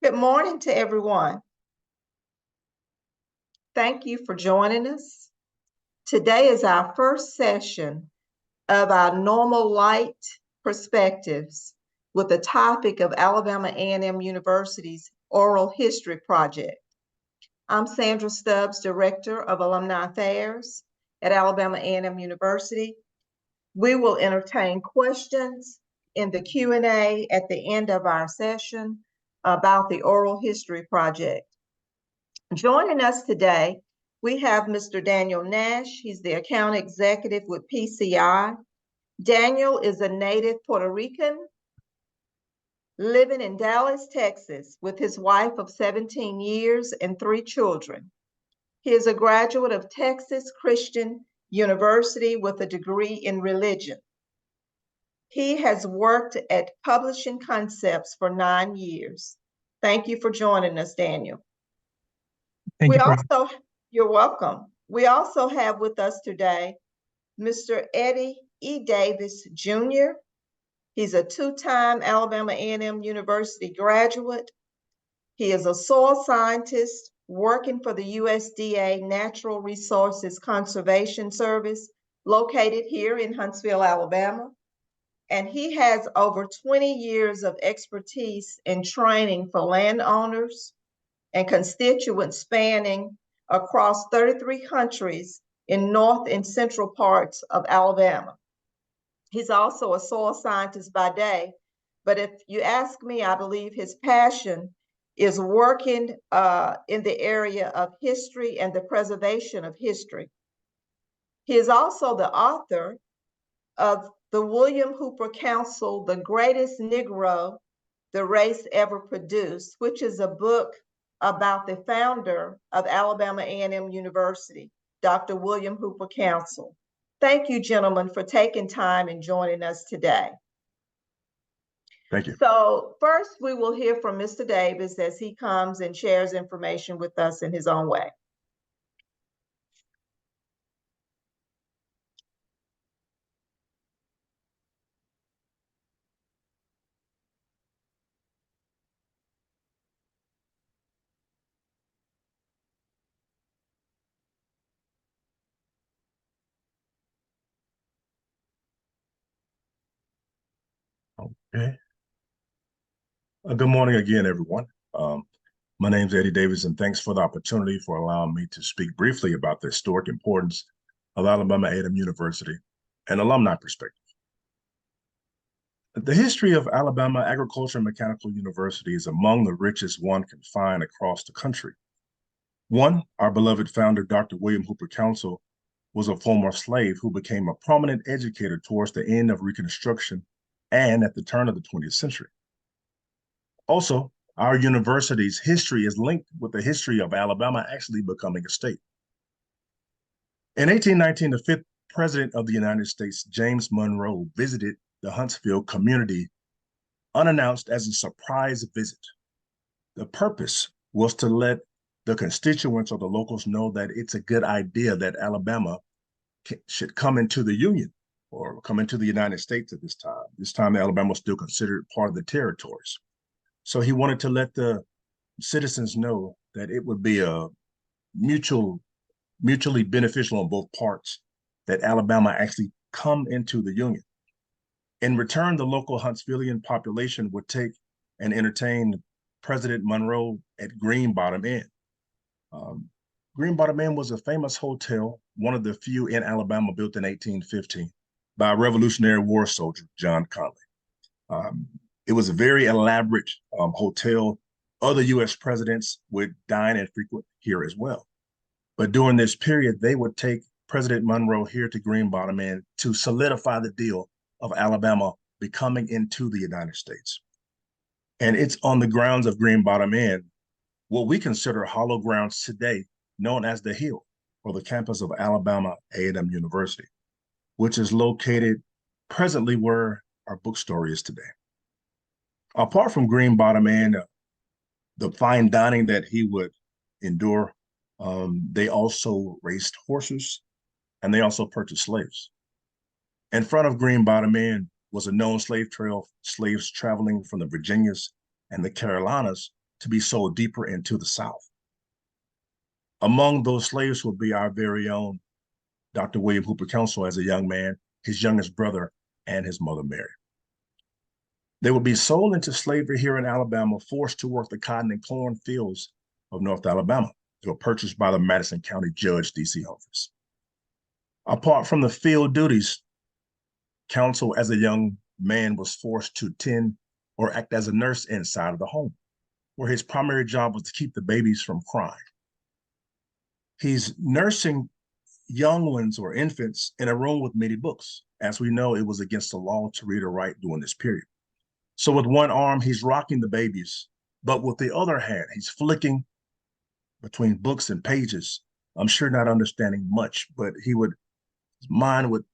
Good morning to everyone. Thank you for joining us. Today is our first session of our Normalites perspectives with the topic of Alabama A&M University's Oral History Project. I'm Sandra Stubbs, Director of Alumni Affairs at Alabama A&M University. We will entertain questions in the Q&A at the end of our session about the Oral History Project. Joining us today, we have Mr. Daniel Nash. He's the account executive with PCI. Daniel is a native Puerto Rican living in Dallas, Texas, with his wife of 17 years and 3 children. He is a graduate of Texas Christian University with a degree in religion. He has worked at Publishing Concepts for 9 years. Thank you for joining us, Daniel. You're welcome. We also have with us today Mr. Eddie E. Davis, Jr. He's a 2-time Alabama A&M University graduate. He is a soil scientist working for the USDA Natural Resources Conservation Service located here in Huntsville, Alabama. And he has over 20 years of expertise in training for landowners and constituents spanning across 33 countries in north and central parts of Alabama. He's also a soil scientist by day, but if you ask me, I believe his passion is working in the area of history and the preservation of history. He is also the author of the William Hooper Council, The Greatest Negro the Race Ever Produced, which is a book about the founder of Alabama A&M University, Dr. William Hooper Council. Thank you, gentlemen, for taking time and joining us today. Thank you. So first, we will hear from Mr. Davis as he comes and shares information with us in his own way. Okay. Good morning again, everyone. My name is Eddie Davis, and thanks for the opportunity for allowing me to speak briefly about the historic importance of Alabama A&M University and alumni perspective. The history of Alabama Agricultural and Mechanical University is among the richest one can find across the country. One, our beloved founder, Dr. William Hooper Council, was a former slave who became a prominent educator towards the end of Reconstruction and at the turn of the 20th century. Also, our university's history is linked with the history of Alabama actually becoming a state. In 1819, the 5th President of the United States, James Monroe, visited the Huntsville community unannounced as a surprise visit. The purpose was to let the constituents or the locals know that it's a good idea that Alabama should come into the Union or come into the United States at this time. This time, Alabama was still considered part of the territories. So he wanted to let the citizens know that it would be a mutually beneficial on both parts that Alabama actually come into the Union. In return, the local Huntsvillian population would take and entertain President Monroe at Green Bottom Inn. Green Bottom Inn was a famous hotel, one of the few in Alabama built in 1815 by Revolutionary War soldier John Conley. It was a very elaborate hotel. Other U.S. presidents would dine and frequent here as well. But during this period, they would take President Monroe here to Green Bottom Inn to solidify the deal of Alabama becoming into the United States. And it's on the grounds of Green Bottom Inn, what we consider hollow grounds today, known as the Hill, or the campus of Alabama A&M University, which is located presently where our bookstore is today. Apart from Green Bottom Inn, the fine dining that he would endure, they also raced horses and they also purchased slaves. In front of Green Bottom Inn was a known slave trail, slaves traveling from the Virginias and the Carolinas to be sold deeper into the South. Among those slaves would be our very own Dr. William Hooper Council as a young man, his youngest brother, and his mother, Mary. They would be sold into slavery here in Alabama, forced to work the cotton and corn fields of North Alabama. They were purchased by the Madison County Judge, D.C. office. Apart from the field duties, Counsel as a young man was forced to tend or act as a nurse inside of the home, where his primary job was to keep the babies from crying. He's nursing young ones or infants in a room with many books. As we know, it was against the law to read or write during this period. So with one arm, he's rocking the babies, but with the other hand, he's flicking between books and pages. I'm sure not understanding much, but his mind would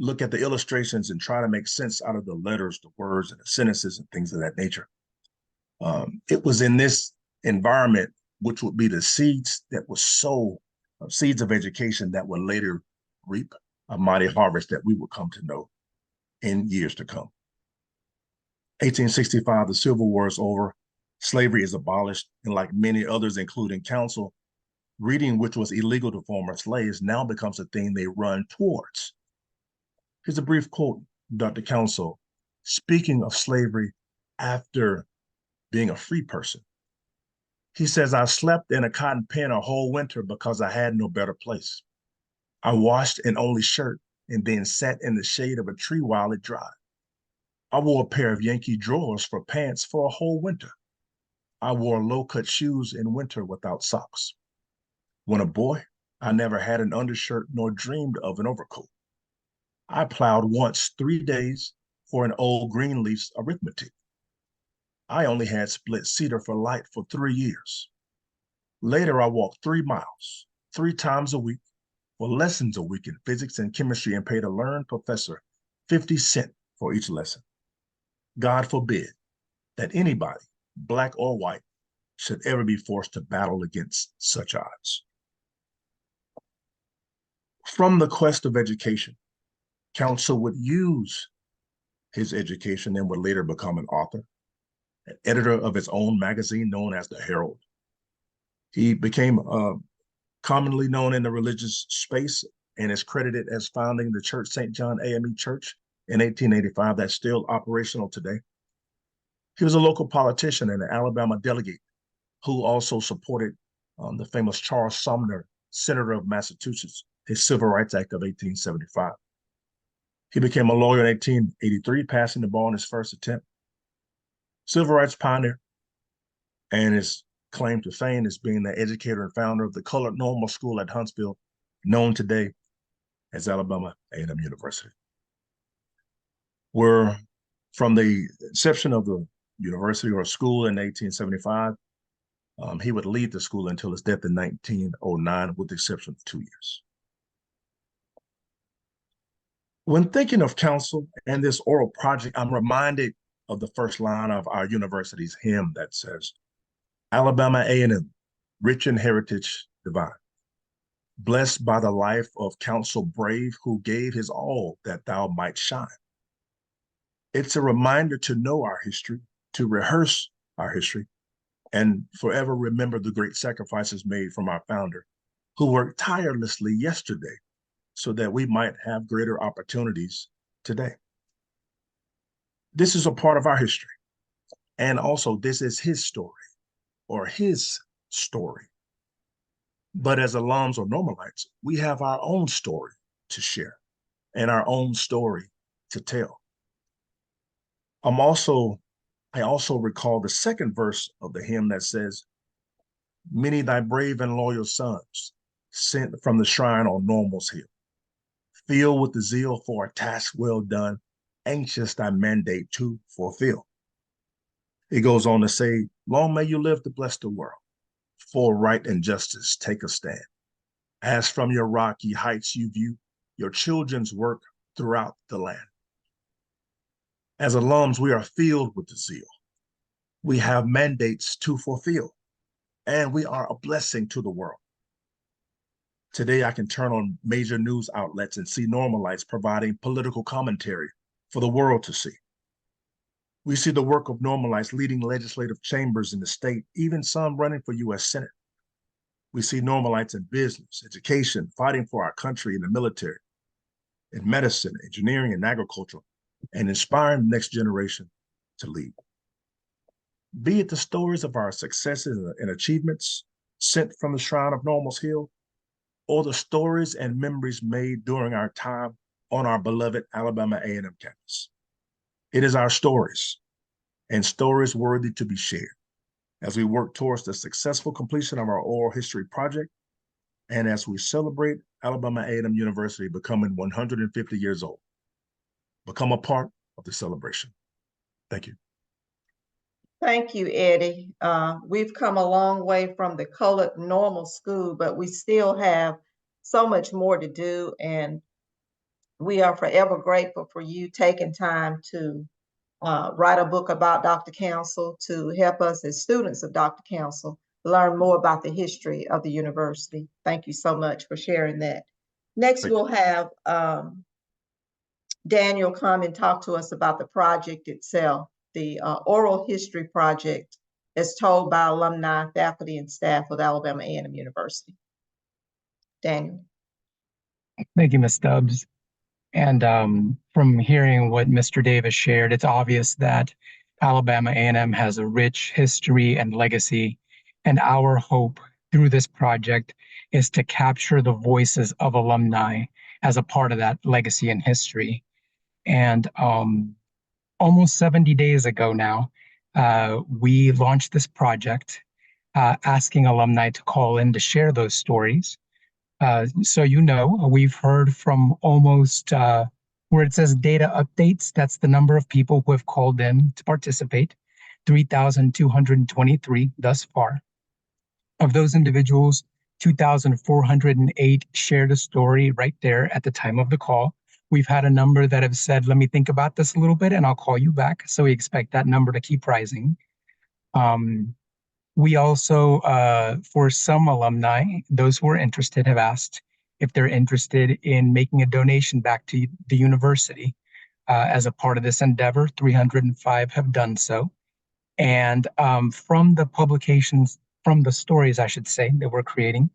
look at the illustrations and try to make sense out of the letters, the words, and the sentences and things of that nature. It was in this environment, which would be the seeds that was sown, seeds of education that would later reap a mighty harvest that we would come to know in years to come. 1865, the Civil War is over. Slavery is abolished, and like many others, including Counsel, reading, which was illegal to former slaves, now becomes a thing they run towards. Here's a brief quote, Dr. Counsel, speaking of slavery after being a free person. He says, "I slept in a cotton pen a whole winter because I had no better place. I washed an only shirt and then sat in the shade of a tree while it dried. I wore a pair of Yankee drawers for pants for a whole winter. I wore low-cut shoes in winter without socks. When a boy, I never had an undershirt nor dreamed of an overcoat. I plowed once 3 days for an old Greenleaf's arithmetic. I only had split cedar for light for 3 years. Later, I walked 3 miles, 3 times a week, for lessons a week in physics and chemistry and paid a learned professor 50 cents for each lesson. God forbid that anybody, black or white, should ever be forced to battle against such odds." From the quest of education, Counsel would use his education and would later become an author, an editor of his own magazine known as the Herald. He became commonly known in the religious space and is credited as founding the church St. John AAMU Church in 1885 that's still operational today. He was a local politician and an Alabama delegate who also supported the famous Charles Sumner, Senator of Massachusetts, his Civil Rights Act of 1875. He became a lawyer in 1883, passing the bar on his first attempt. Civil rights pioneer, and his claim to fame is being the educator and founder of the Colored Normal School at Huntsville, known today as Alabama A&M University. Where from the inception of the university or school in 1875, he would lead the school until his death in 1909, with the exception of 2 years. When thinking of Counsel and this oral project, I'm reminded of the first line of our university's hymn that says, "Alabama A&M, rich in heritage divine, blessed by the life of Counsel brave, who gave his all that thou might shine." It's a reminder to know our history, to rehearse our history, and forever remember the great sacrifices made from our founder, who worked tirelessly yesterday so that we might have greater opportunities today. This is a part of our history. And also, this is his story or his story. But as alums or normalites, we have our own story to share and our own story to tell. I also recall the second verse of the hymn that says, "Many thy brave and loyal sons sent from the shrine on Normal's hill, filled with the zeal for a task well done, anxious thy mandate to fulfill." It goes on to say, "Long may you live to bless the world, for right and justice take a stand. As from your rocky heights you view your children's work throughout the land." As alums, we are filled with the zeal. We have mandates to fulfill, and we are a blessing to the world. Today, I can turn on major news outlets and see Normalites providing political commentary for the world to see. We see the work of Normalites leading legislative chambers in the state, even some running for U.S. Senate. We see Normalites in business, education, fighting for our country in the military, in medicine, engineering, and agriculture, and inspiring the next generation to lead. Be it the stories of our successes and achievements sent from the Shrine of Normal's Hill, or the stories and memories made during our time on our beloved Alabama A&M campus. It is our stories, and stories worthy to be shared, as we work towards the successful completion of our oral history project, and as we celebrate Alabama A&M University becoming 150 years old. Become a part of the celebration. Thank you. Thank you, Eddie. We've come a long way from the colored normal school, but we still have so much more to do, and we are forever grateful for you taking time to write a book about Dr. Council to help us as students of Dr. Council learn more about the history of the university. Thank you so much for sharing that. Next, we'll have Daniel come and talk to us about the project itself, the oral history project as told by alumni, faculty, and staff of Alabama A&M University. Daniel. Thank you, Ms. Stubbs. And from hearing what Mr. Davis shared, it's obvious that Alabama A&M has a rich history and legacy, and our hope through this project is to capture the voices of alumni as a part of that legacy and history. And almost 70 days ago now, we launched this project asking alumni to call in to share those stories. So we've heard from almost where it says data updates, that's the number of people who have called in to participate, 3,223 thus far. Of those individuals, 2,408 shared a story right there at the time of the call. We've had a number that have said, let me think about this a little bit and I'll call you back. So we expect that number to keep rising. We also, for some alumni, those who are interested have asked if they're interested in making a donation back to the university as a part of this endeavor. 305 have done so. And from the publications, from the stories, I should say, that we're creating,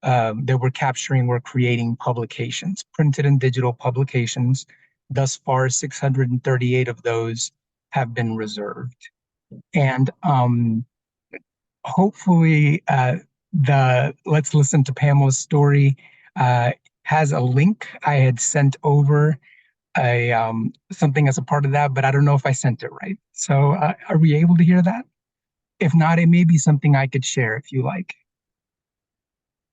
that we're capturing, we're creating publications, printed and digital publications. Thus far, 638 of those have been reserved. And hopefully the Let's Listen to Pamela's Story has a link. I had sent over something as a part of that, but I don't know if I sent it right. So are we able to hear that? If not, it may be something I could share if you like.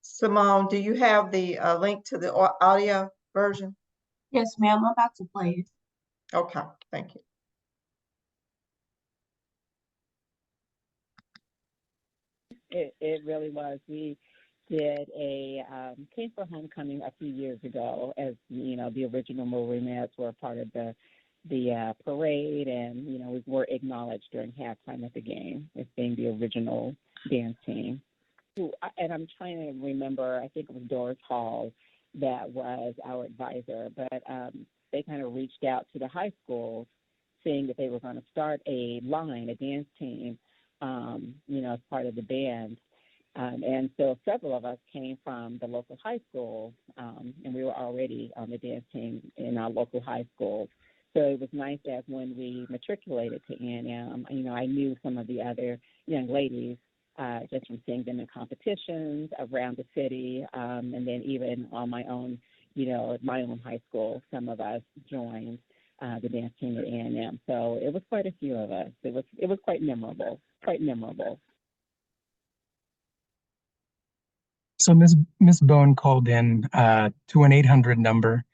Simone, do you have the link to the audio version? Yes, ma'am. I'm about to play it. Okay, thank you. It really was. We did a came for homecoming a few years ago, as you know, the original Normalites were part of the parade, and we were acknowledged during halftime of the game as being the original dance team. And I'm trying to remember, I think it was Doris Hall that was our advisor, but they kind of reached out to the high schools, saying that they were going to start a dance team, as part of the band. And so several of us came from the local high school, and we were already on the dance team in our local high schools. So it was nice that when we matriculated to A&M, I knew some of the other young ladies just from seeing them in competitions around the city, and then even on my own, my own high school, some of us joined the dance team at A&M. So it was quite a few of us. It was quite memorable. So Ms. Bone called in to an 800 number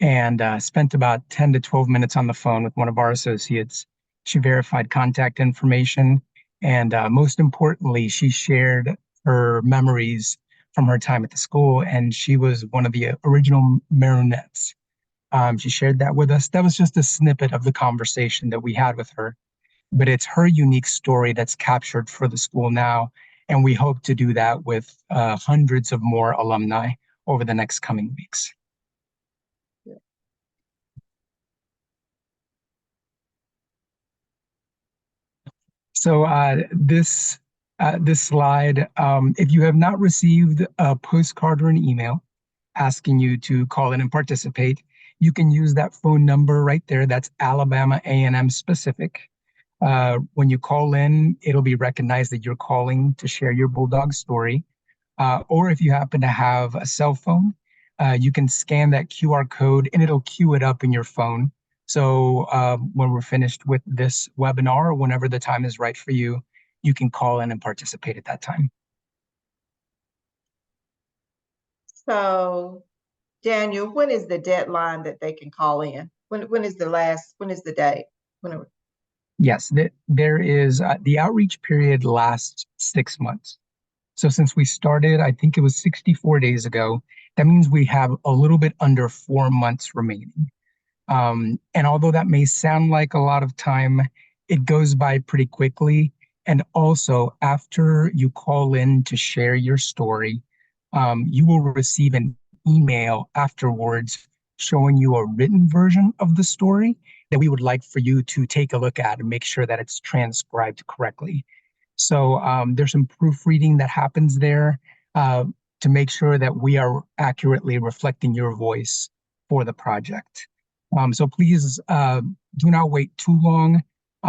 and spent about 10 to 12 minutes on the phone with one of our associates. She verified contact information, and most importantly, she shared her memories from her time at the school, and she was one of the original Maronettes. She shared that with us. That was just a snippet of the conversation that we had with her. But it's her unique story that's captured for the school now, and we hope to do that with hundreds of more alumni over the next coming weeks. So this slide, if you have not received a postcard or an email asking you to call in and participate, you can use that phone number right there. That's Alabama A&M specific. When you call in, it'll be recognized that you're calling to share your Bulldog story. Or if you happen to have a cell phone, you can scan that QR code and it'll queue it up in your phone. So when we're finished with this webinar, or whenever the time is right for you, you can call in and participate at that time. So, Daniel, when is the deadline that they can call in? When is the date? Yes, there is the outreach period lasts 6 months. So since we started, I think it was 64 days ago, that means we have a little bit under 4 months remaining. And although that may sound like a lot of time, it goes by pretty quickly. And also, after you call in to share your story, you will receive an email afterwards showing you a written version of the story that we would like for you to take a look at and make sure that it's transcribed correctly. So there's some proofreading that happens there to make sure that we are accurately reflecting your voice for the project. So please do not wait too long,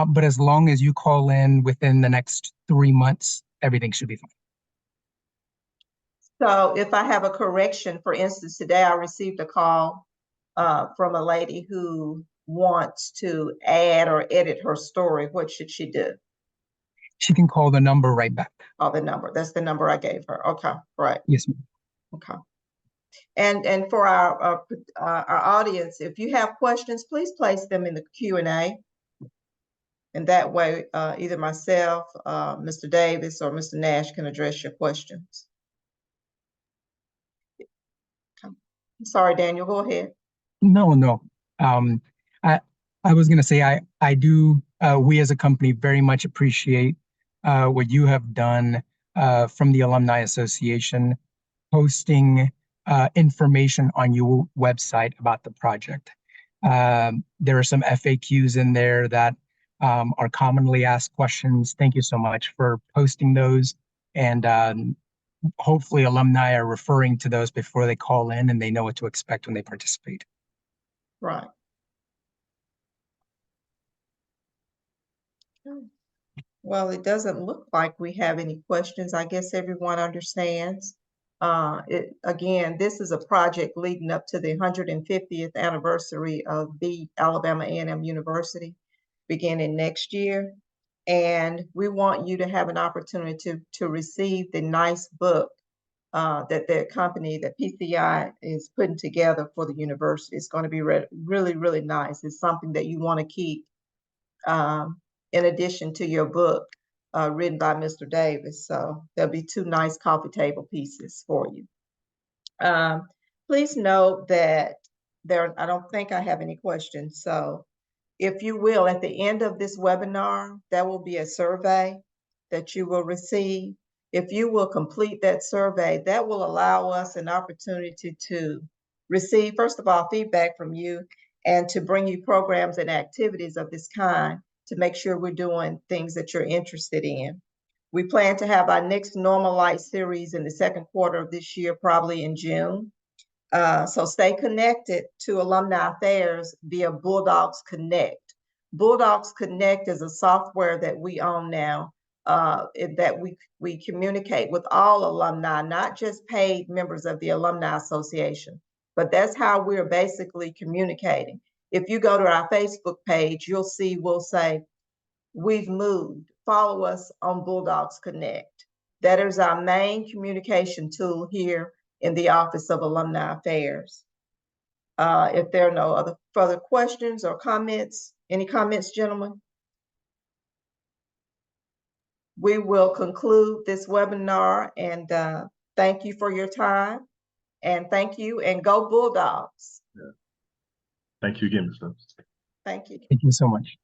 but as long as you call in within the next 3 months, everything should be fine. So if I have a correction, for instance, today I received a call from a lady who wants to add or edit her story. What should she do? She can call the number right back. Oh, the number. That's the number I gave her. Okay, right. Yes, ma'am. Okay. And for our audience, if you have questions, please place them in the Q&A. And that way, either myself, Mr. Davis, or Mr. Nash can address your questions. Okay. I'm sorry, Daniel, go ahead. No. I was going to say, I do, we as a company very much appreciate what you have done from the Alumni Association, posting information on your website about the project. There are some FAQs in there that are commonly asked questions. Thank you so much for posting those. And hopefully alumni are referring to those before they call in and they know what to expect when they participate. Right. Well, it doesn't look like we have any questions. I guess everyone understands. Again, this is a project leading up to the 150th anniversary of the Alabama A&M University beginning next year. And we want you to have an opportunity to receive the nice book that their company, that PCI, is putting together for the university. It's going to be really, really nice. It's something that you want to keep in addition to your book written by Mr. Davis. So there'll be 2 nice coffee table pieces for you. Please note that I don't think I have any questions. So if you will, at the end of this webinar, there will be a survey that you will receive. If you will complete that survey, that will allow us an opportunity to receive, first of all, feedback from you and to bring you programs and activities of this kind to make sure we're doing things that you're interested in. We plan to have our next Normalites series in the 2nd quarter of this year, probably in June. So stay connected to Alumni Affairs via Bulldogs Connect. Bulldogs Connect is a software that we own now, that we communicate with all alumni, not just paid members of the Alumni Association, but that's how we're basically communicating. If you go to our Facebook page, you'll see, we'll say, we've moved. Follow us on Bulldogs Connect. That is our main communication tool here in the Office of Alumni Affairs. If there are no other further questions or comments, any comments, gentlemen? We will conclude this webinar, and thank you for your time. And thank you, and go Bulldogs. Yeah. Thank you again, Ms. Stubbs. Thank you. Thank you so much.